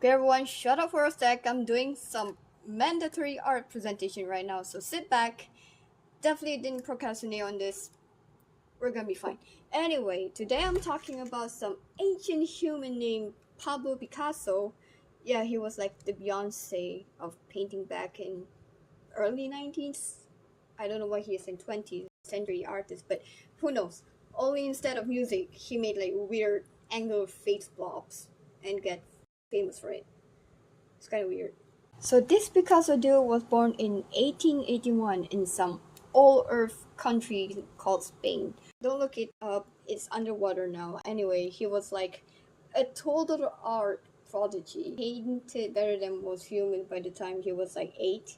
Okay, everyone, shut up for a sec. I'm doing some mandatory art presentation right now, so sit back. Definitely didn't procrastinate on this. We're gonna be fine. Anyway, today I'm talking about some ancient human named Pablo Picasso. Yeah, he was like the Beyonce of painting back in early 19th. I don't know what he is in 20th century artist, but who knows? Only instead of music, he made like weird angle face blobs and get famous for it. It's kind of weird. So this Picasso dude was born in 1881 in some all earth country called Spain. Don't look it up, it's underwater now. Anyway, he was like a total art prodigy. He painted better than most humans by the time he was like 8,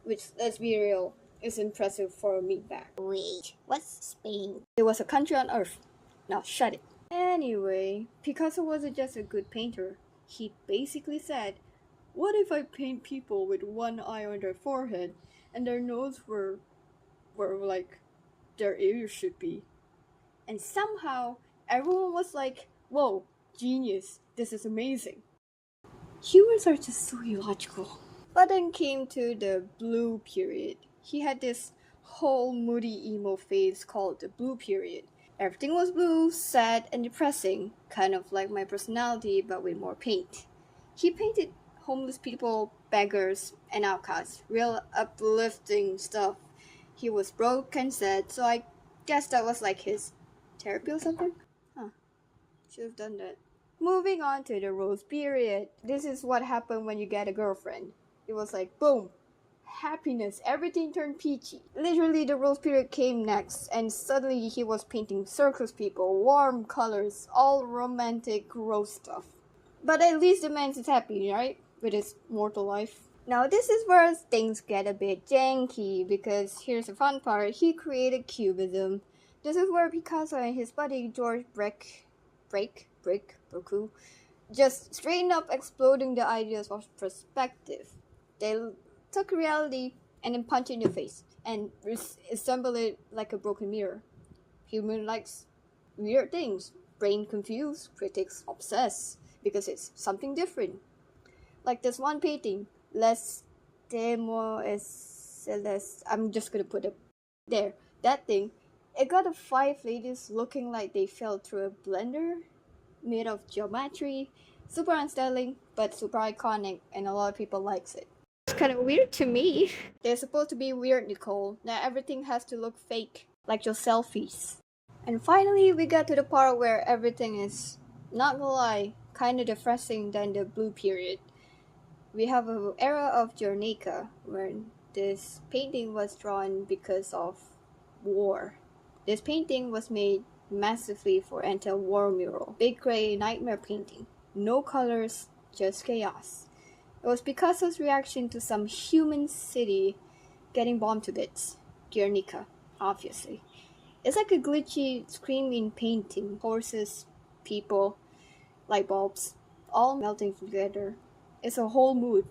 which, let's be real, is impressive for a meatbag. Wait, what's Spain? It was a country on earth. Now shut it. Anyway, Picasso wasn't just a good painter. He basically said, what if I paint people with one eye on their forehead and their nose were like their ears should be? And somehow everyone was like, whoa, genius, this is amazing. Humans are just so illogical. But then came to the blue period. He had this whole moody emo phase called the blue period. Everything was blue, sad, and depressing, kind of like my personality but with more paint. He painted homeless people, beggars, and outcasts. Real uplifting stuff. He was broke and sad, so I guess that was like his therapy or something? Huh. Should have done that. Moving on to the rose period. This is what happened when you get a girlfriend. It was like, boom, happiness, everything turned peachy. Literally, the rose period came next, and suddenly he was painting circus people, warm colors, all romantic rose stuff. But at least the man is happy, right? With his mortal life. Now this is where things get a bit janky, because here's the fun part, he created Cubism. This is where Picasso and his buddy George Braque just straighten up exploding the ideas of perspective. They took reality and then punch it in your face and assemble it like a broken mirror. Human likes weird things. Brain confused, critics obsessed because it's something different. Like this one painting, Les Demo es Celeste. I'm just gonna put it there. That thing. It got the 5 ladies looking like they fell through a blender made of geometry. Super unstyling, but super iconic, and a lot of people likes it. It's kind of weird to me. They're supposed to be weird, Nicole. Now everything has to look fake, like your selfies. And finally, we got to the part where everything is, not gonna lie, kind of depressing than the blue period. We have an era of Guernica, when this painting was drawn because of war. This painting was made massively for anti-war mural. Big gray nightmare painting. No colors, just chaos. It was Picasso's reaction to some human city getting bombed to bits. Guernica, obviously. It's like a glitchy, screaming painting. Horses, people, light bulbs, all melting together. It's a whole mood.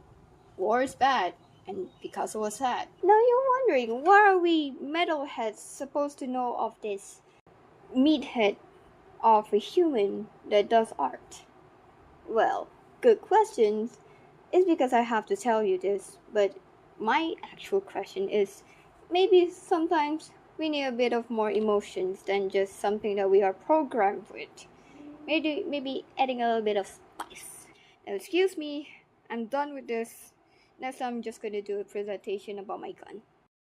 War is bad, and Picasso was sad. Now you're wondering, why are we metalheads supposed to know of this meathead of a human that does art? Well, good questions. It's because I have to tell you this, but my actual question is, maybe sometimes we need a bit of more emotions than just something that we are programmed with. Maybe adding a little bit of spice. Now excuse me, I'm done with this. Next time I'm just gonna do a presentation about my gun.